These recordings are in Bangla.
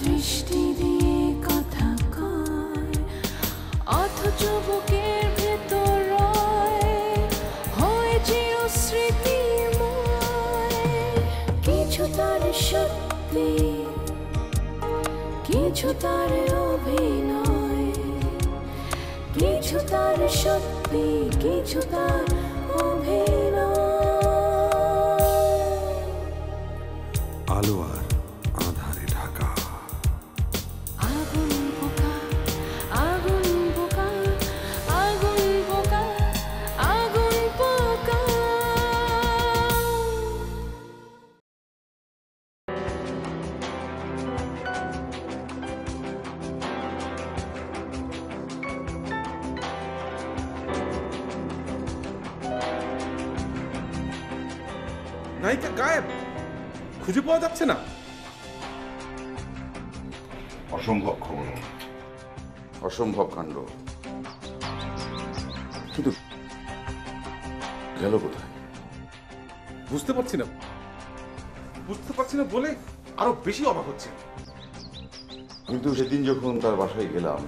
দৃষ্টি দিয়ে কথা কয়, অথচ বুকের ভেতর হয় চিরস্মৃতিময়। কিছু তার সত্যি, কিছু তার অভিনয়, কিছু তার সত্যি, কিছু তার আলো আর আধারে ঢাকা। আগুন পোকা, আগুন পোকা, আগুন পোকা, আগুন পোকা। নায়িকা গায়েব, খুঁজে পাওয়া যাচ্ছে না। অসম্ভব খবর, অসম্ভব কাণ্ড। কিন্তু গেল কোথায় বুঝতে পারছি না, বলে আরো বেশি অবাক হচ্ছে। কিন্তু সেদিন যখন তার বাসায় গেলাম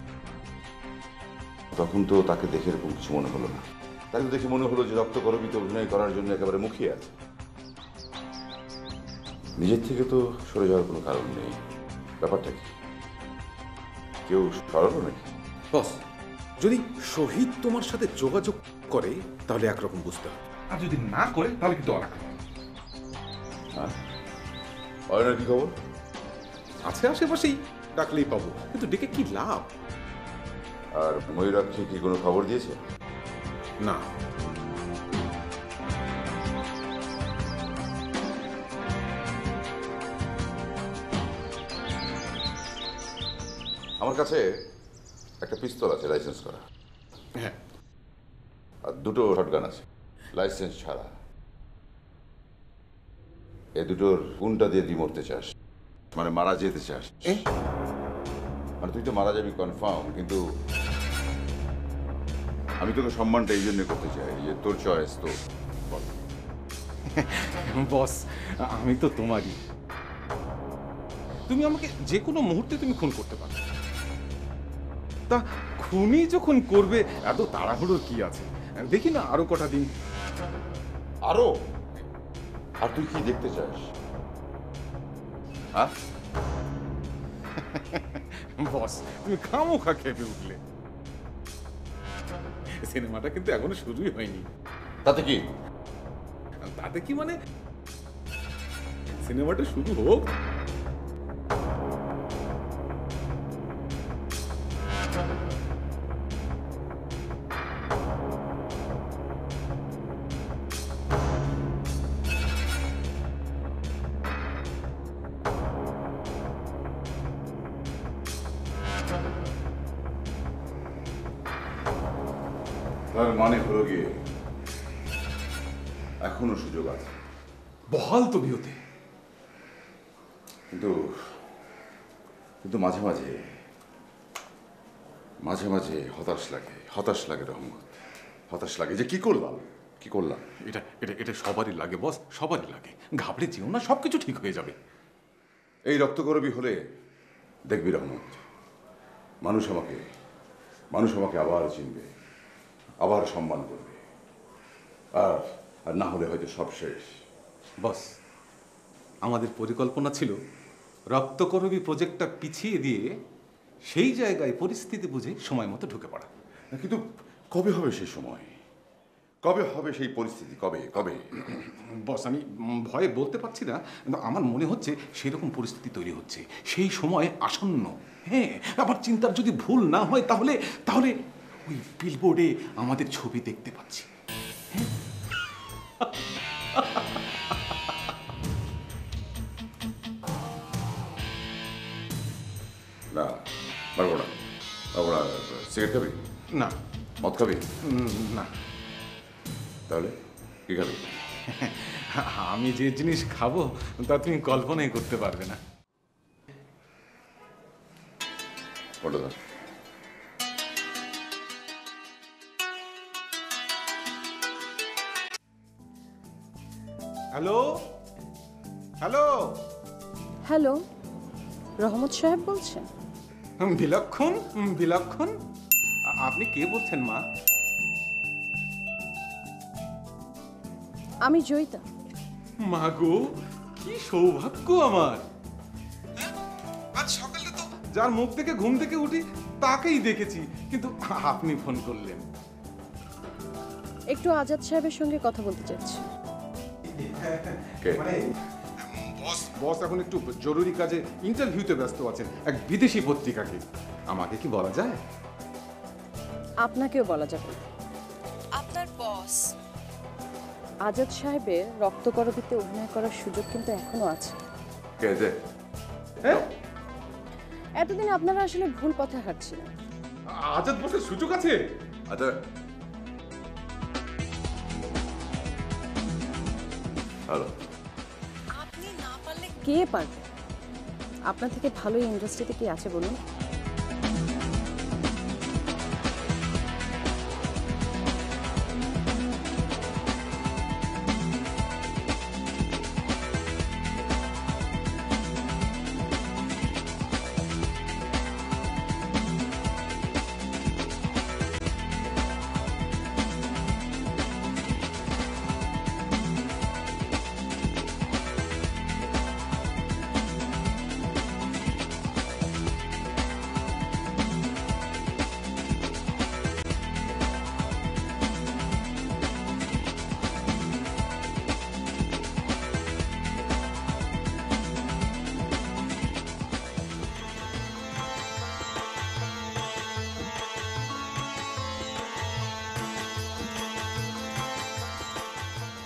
তখন তো তাকে দেখে এরকম কিছু মনে হলো না। তাকে দেখে মনে হলো যে রক্তকরবীতে অভিনয় করার জন্য একেবারে মুখিয়ে আছে। নিজের থেকে তো সরে যাওয়ার কোনো কারণ নেই। ব্যাপারটা কি, কেউ সরালো নাকি? বস, যদি শহীদ তোমার সাথে যোগাযোগ করে তাহলে একরকম বুঝতে হবে, আর যদি না করে তাহলে কিন্তু অনেক। হ্যাঁ, অয়নের কি খবর? আছে আশেপাশেই, ডাকলেই পাবো, কিন্তু ডেকে কি লাভ? আর ময়ূরাক্ষী কি কোনো খবর দিয়েছে? না। আমার কাছে একটা পিস্তল আছে লাইসেন্স করা, হ্যাঁ, আর দুটো শটগান আছে লাইসেন্স ছাড়া। এ দুটোর কোনটা দিয়ে তুই মরতে চাস? মানে মারা যেতে চাস? মানে তুই তো মারা যাবি কনফার্ম, কিন্তু আমি তোকে সম্মানটা এই জন্য করতে চাই যে তোর চয়েস তো। বস, আমি তো তোমারই। তুমি আমাকে যে কোনো মুহূর্তে তুমি খুন করতে পারো। তা খুনি যখন করবে এত তাড়াহুড়োর কি আছে? দেখি না আরো কটা দিন। আরো? আর তুই কি দেখতে চাস? হ্যাঁ বস, তুমি খামোখা খেপে উঠলে। সিনেমাটা কিন্তু এখনো শুরুই হয়নি। তাতে কি? তাতে কি মানে, সিনেমাটা শুরু হোক। তার মানে হলো গিয়ে এখনো সুযোগ আছে বহাল তবিয়তে। কিন্তু কিন্তু মাঝে মাঝে মাঝে মাঝে হতাশ লাগে রহমত। হতাশ লাগে যে কি করলাম। এটা এটা এটা সবারই লাগে বস, সবারই লাগে। ঘাবড়ে যেও না, সবকিছু ঠিক হয়ে যাবে। এই রক্তকরবী হলে দেখবি রহমত, মানুষ আমাকে আবার চিনবে, আবার সম্মান করবে। আর না হলে হয়তো সব শেষ। বস, আমাদের পরিকল্পনা ছিল রক্তকরবী প্রজেক্টটা পিছিয়ে দিয়ে সেই জায়গায় পরিস্থিতি বুঝে সময় মতো ঢুকে পড়া। কিন্তু কবে হবে সেই সময়? কবে হবে সেই পরিস্থিতি? কবে? বস, আমি ভয়ে বলতে পারছি না, কিন্তু আমার মনে হচ্ছে সেরকম পরিস্থিতি তৈরি হচ্ছে, সেই সময় আসন্ন। হ্যাঁ, আমার চিন্তার যদি ভুল না হয় তাহলে তাহলে ওই বিলবোর্ডে আমাদের ছবি দেখতে পাচ্ছি। না, পারবো না। সিগারেট খাবি? না। মদ খাবি? না। তাহলে কি খাবি? আমি যে জিনিস খাবো তা তুমি কল্পনাই করতে পারবে না। হ্যালো হ্যালো হ্যালো, রহমত সাহেব বলছেন? বিলক্ষণ বিলক্ষণ। আপনি কে বলছেন মা? আমি জয়িতা। মা গো, কি সৌভাগ্য আমার। আজ সকালে তো যার মুখ থেকে ঘুম থেকে উঠি তাকেই দেখেছি, কিন্তু আপনি ফোন করলেন। একটু আজাদ সাহেবের সঙ্গে কথা বলতে চাচ্ছি। মানে বস এখন একটু জরুরি কাজে ইন্টারভিউতে ব্যস্ত আছেন এক বিদেশি পত্রিকাকে। আমাকে কি বলা যায়? আপনাকেও বলা যাবে। আপনার বস আজাদ সাহেবের রক্তকরবীতে অভিনয় করার সুযোগ কিন্তু এখনো আছে। হ্যাঁ, এতদিন আপনারা আসলে ভুল পথে হাঁটছিলেন। আজাদ বসের সুযোগ আছে? আচ্ছা, হ্যালো, আপনি না পারলে কে পারবে? আপনার থেকে ভালো এই ইন্ডাস্ট্রিতে কি আছে বলুন?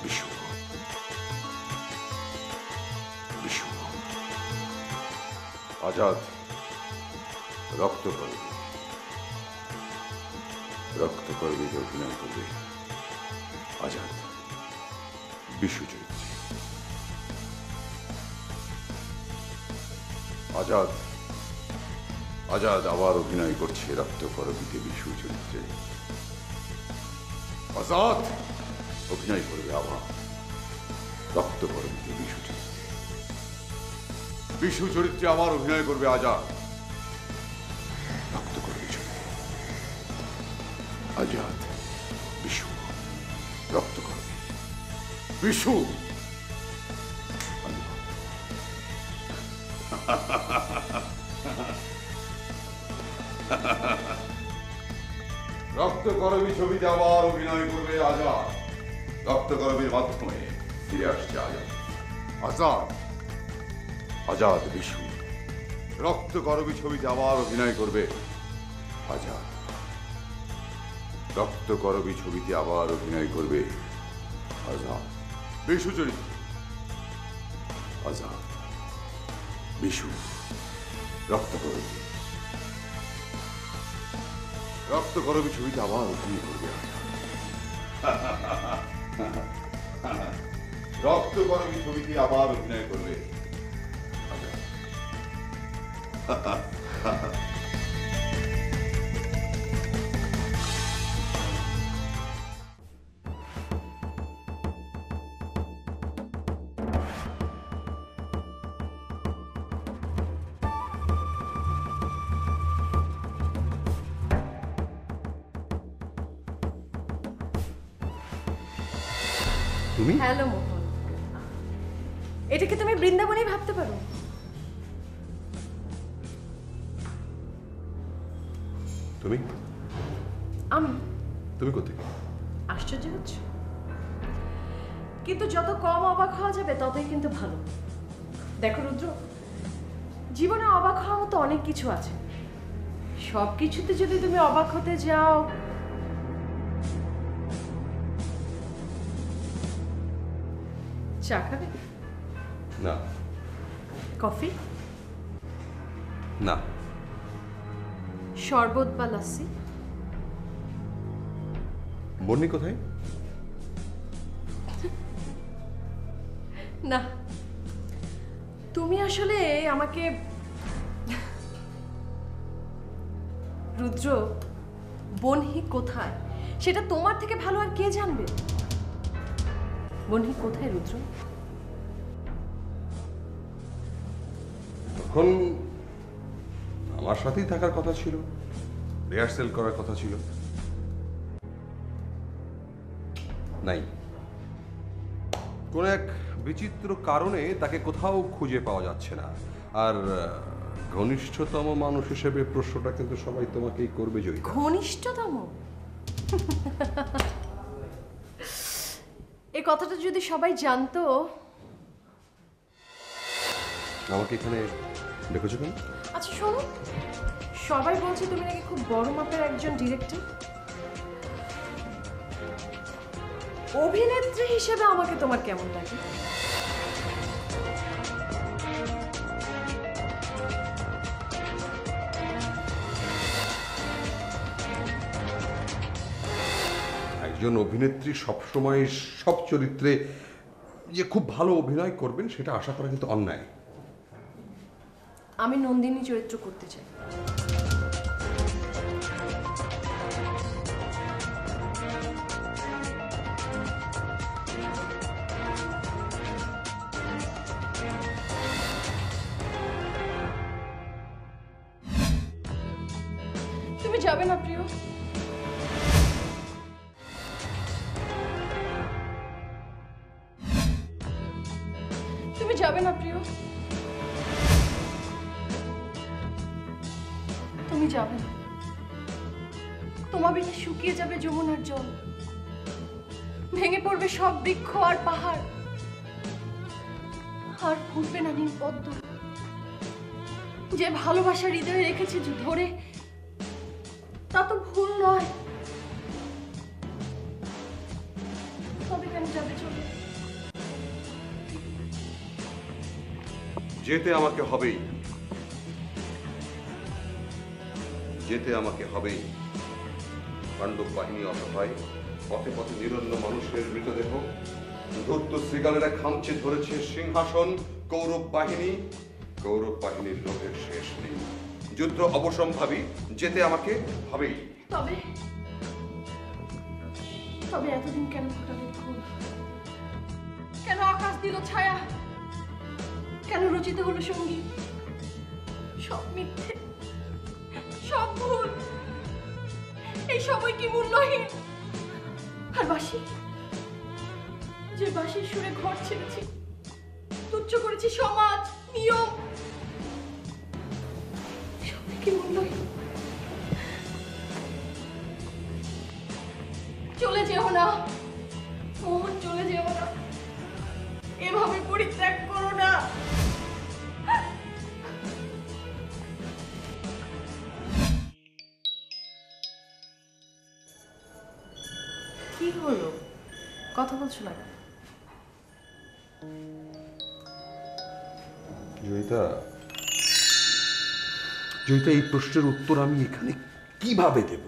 বিশু, বিশু, আজাদ রক্ত করবে, রক্ত করবে যে অভিনয় করবে আজাদ বিশু চরিত্রে। আজাদ আজাদ আবার অভিনয় করছে রক্ত করবিতে বিশু চরিত্রে। আজাদ অভিনয় করবে আবার রক্ত করবিতে বিশু চরিত্রে। বিশু চরিত্রে আবার অভিনয় করবে আজাদ রক্ত করবি চরিত্রে। আজাদ বিশু রক্ত করবে বিশু। রক্ত করবি ছবিতে আবার অভিনয় করবে আজাদ রক্ত করবির মাধ্যমে ফিরে আসছে আজাদ। আজাদ আজাদ বিশু রক্ত করবি ছবিতে আবার অভিনয় করবে আজাদ রক্ত করবি ছবিতে আবার অভিনয় করবে আজাদ বিশু চরিত্রে। আজাদ বিশু রক্ত করবি রক্ত করবি ছবিতে আবার অভিনয় করবে রক্ত করবি ছবিতে আবার অভিনয় করবে তুমি? হ্যালো মোহন, এটাকে তুমি বৃন্দাবনেই ভাবতে পারো। তুমি আমি তুমি কোথায়? আশ্চর্য হচ্ছে, কিন্তু যত কম অবাক হওয়া যাবে ততই কিন্তু ভালো। দেখো রুদ্র, জীবনে অবাক হওয়ার মতো অনেক কিছু আছে। সব কিছুতে যদি তুমি অবাক হতে যাও, চা খাবে? না। কফি? না। শরবত বা লাসি? বন্নি কোথায়? না, তুমি আসলে আমাকে রুদ্র, বনহি কোথায় সেটা তোমার থেকে ভালো আর কে জানবে? বনহি কোথায় রুদ্র? তখন আমার সাথেই থাকার কথা ছিল, রিহার্সেল করার কথা ছিল। নাই, কোন এক বিচিত্র কারণে তাকে কোথাও খুঁজে পাওয়া যাচ্ছে না। আর ঘনিষ্ঠতম মানুষ হিসেবে প্রশ্নটা কিন্তু সবাই তোমাকেই করবে। জয়িতা, ঘনিষ্ঠতম? এই কথাটা যদি সবাই জানতো। আমাকে এখানে ডেকেছো কেন? আচ্ছা শোনো, সবাই বলছে তুমি নাকি খুব বড় মাপের একজন ডিরেক্টর। অভিনেত্রী হিসেবে আমাকে তোমার কেমন লাগে? একজন অভিনেত্রী সবসময় সব চরিত্রে যে খুব ভালো অভিনয় করবেন সেটা আশা করা কিন্তু অন্যায়। আমি নন্দিনী চরিত্র করতে চাই। তুমি যাবে না প্রিয়? তুমি যাবে না প্রিয়? তুমি যাবে না। তোমার বিনা শুকিয়ে যাবে যমুনার জল, ভেঙে পড়বে সব বৃক্ষ আর পাহাড়, আর ফুটবে না নীল পদ্ম। যে ভালোবাসা হৃদয়ে রেখেছি ধরে, তা তো ভুল নয়। তবে কেন যাবে চলে? যেতে আমাকে হবেই, যেতে আমাকে হবেই। পাণ্ডব বাহিনী অসহায়, পথে পথে নিরন্ন মানুষের মৃতদেহ, ধূর্ত শ্রীগালেরা খামচে ধরেছে সিংহাসন। কৌরব বাহিনীর লোভের শেষ নেই। যুদ্ধ অবসম্ভাবী, যেতে আমাকে হবেই। তবে তবে এতদিন কেন ফোটালে ফুল? কেন আকাশ দিল ছায়া? কেন রচিত হলো সঙ্গীত? সব মিথ্যে, সব ভুল। এই সময় কি মূল্যহীন? আর বাঁশি, যে বাঁশির সুরে ঘর ছেড়েছি, তুচ্ছ করেছি সমাজ, নিয়ম, সব কি মূল্যহীন? চলে যেও না মোহন, চলে যেও না। এভাবে পরিত্যাগ করো না। কি হলো? কথা বলছো না? জয়িতা, এই প্রশ্নের উত্তর আমি এখানে কিভাবে দেব?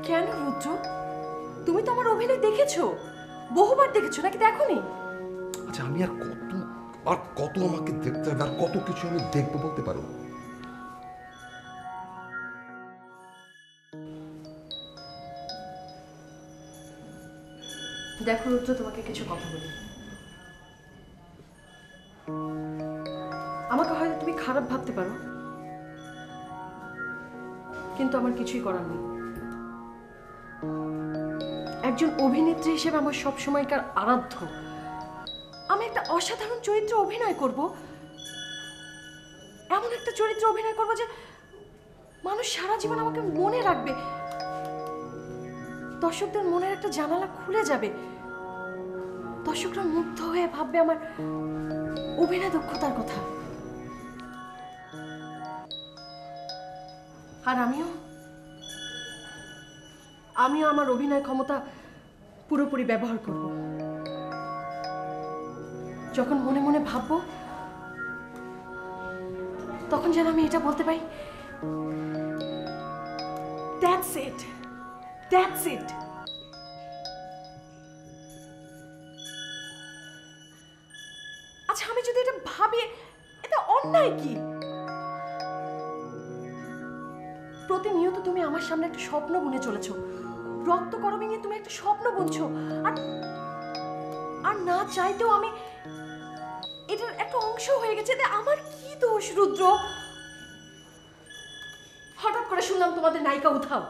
কেন রুদ্র? তুমি তো আমার অভিনয় দেখেছো, বহুবার দেখেছো নাকি দেখোনি? আচ্ছা, আমি আর কত আমাকে দেখতে হবে, আর কত কিছু আমি দেখবো বলতে পারো? দেখো রুদ্র, তোমাকে কিছু কথা বলি। আমাকে হয়তো তুমি খারাপ ভাবতে পারো, কিন্তু আমার কিছুই করার নেই। একজন অভিনেত্রী হিসেবে আমার সব সময়কার আরাধ্য, আমি একটা অসাধারণ চরিত্রে অভিনয় করব। এমন একটা চরিত্রে অভিনয় করব যে মানুষ সারা জীবন আমাকে মনে রাখবে। দর্শকদের মনের একটা জানালা খুলে যাবে। দর্শকরা মুগ্ধ হয়ে ভাববে আমার অভিনয় দক্ষতার কথা। আর আমিও আমার অভিনয় ক্ষমতা পুরোপুরি ব্যবহার করব। যখন মনে মনে ভাববো, তখন যেন আমি এটা বলতে পারি, দ্যাটস ইট, দ্যাটস ইট। আচ্ছা, আমি যদি এটা ভাবি, এটা অন্যায় কি? প্রতিনিয়ত তুমি আমার সামনে একটা স্বপ্ন বুনে চলেছো, রক্ত করবি নিয়ে তুমি একটা স্বপ্ন বুনছো, আর না চাইতেও আমি এটার একটা অংশ হয়ে গেছে। আমার কি দোষ রুদ্র? করে শুনলাম তোমাদের নায়িকা উধাও।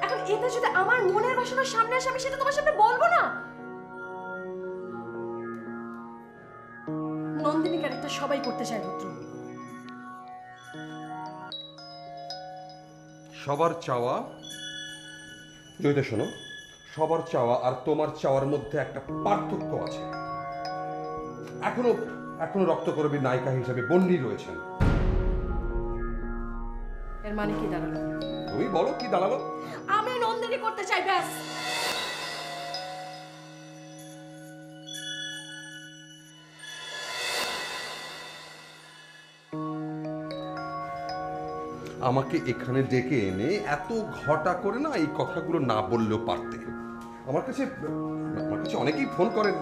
এখন এতে যদি আমার মনের বাসনার সামনে আসে আমি সেটা তোমার সামনে বলবো না। নন্দিনী ক্যারেক্টার সবাই করতে চায় রুদ্র। সবার চাওয়া, জয়িতা শোনো, সবার চাওয়া আর তোমার চাওয়ার মধ্যে একটা পার্থক্য আছে। এখনো রক্তকরবীর নায়িকা হিসেবে বন্দি রয়েছেন। এর মানে কি দাঁড়ালো? তুমি বলো কি দাঁড়ালো? আমি নন্দিনী করতে চাই, ব্যাস। আমাকে এখানে ডেকে এনে এত ঘটা করে না এই কথাগুলো না বললেও পারতে। আমার কাছে অনেকেই ফোন করেন,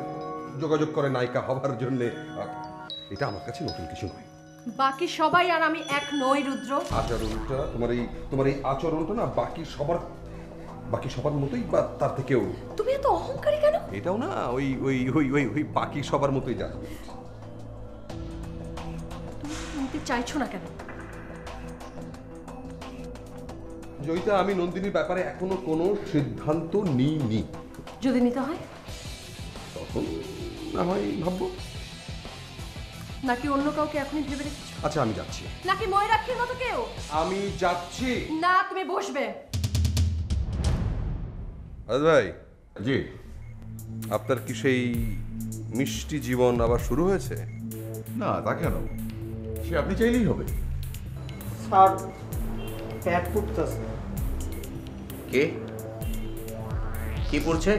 যোগাযোগ করে নায়িকা হবার জন্য। এটা আমার কাছে নতুন কিছু নয়। বাকি সবাই আর আমি এক নই রুদ্র। আচরণটা তোমার এই আচরণটা না বাকি সবার মতোই, বা তার থেকেও। তুমি এত অহংকারী কেন? এটাও না ওই ওই ওই ওই ওই বাকি সবার মতোই যা। তুমি নিতে চাইছো না কেন? জয়িতা, আমি নন্দিনীর ব্যাপারে এখনো কোনো সিদ্ধান্ত নিইনি। যদি নিতে হয় তখন না হয় ভাববো। নাকি অন্য কাউকে এখনই ভেবে রেখেছো? আচ্ছা, আমি যাচ্ছি। নাকি ময়ূরাক্ষীর মতো কেউ? আমি যাচ্ছি। না, তুমি বসবে। ভাই, জি, আপনার কি সেই মিষ্টি জীবন আবার শুরু হয়েছে? না তা কেন, সে আপনি চাইলেই হবে। স্যার, প্যাট ফুটতেছে। কে কি পড়ছে?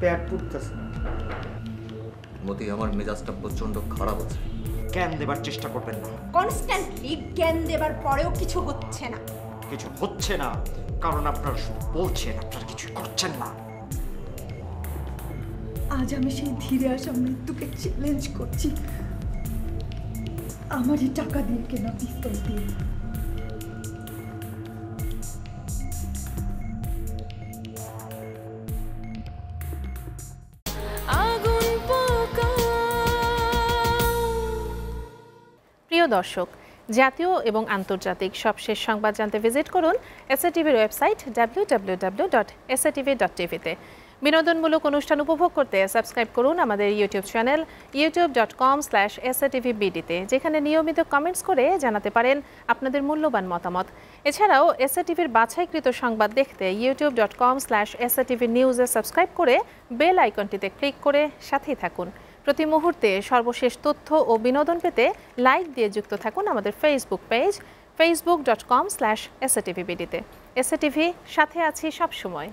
প্যাট ফুটতেছে। মতি, আমার মেজাজটা প্রচন্ড খারাপ আছে। জ্ঞান দেবার চেষ্টা করবেন না। কনস্ট্যান্টলি জ্ঞান দেবার পরেও কিছু হচ্ছে না। কিছু হচ্ছে না কারণ আপনারা শুধু বলছেন, আপনারা কিছু করছেন না। আজ আমি সেই ধীরে আসা মৃত্যুকে চ্যালেঞ্জ করছি, আমারই টাকা দিয়ে কেনা পিস্তল দিয়ে। আগুন পোকা। প্রিয় দর্শক, জাতীয় এবং আন্তর্জাতিক সবশেষ সংবাদ জানতে ভিজিট করুন এসএটিভির ওয়েবসাইট www.satv.tv-তে। বিনোদনমূলক অনুষ্ঠান উপভোগ করতে সাবস্ক্রাইব করুন আমাদের ইউটিউব চ্যানেল youtube.com/satvbd-তে, যেখানে নিয়মিত কমেন্টস করে জানাতে পারেন আপনাদের মূল্যবান মতামত। এছাড়াও এসএটিভির বাছাইকৃত সংবাদ দেখতে youtube.com/satvnews-এ সাবস্ক্রাইব করে বেল আইকনটিতে ক্লিক করে সাথেই থাকুন। প্রতি মুহূর্তে সর্বশেষ তথ্য ও বিনোদন পেতে লাইক দিয়ে যুক্ত থাকুন আমাদের ফেসবুক পেজ facebook.com/satvbd-তে। এসএটিভি, সাথে আছি সবসময়।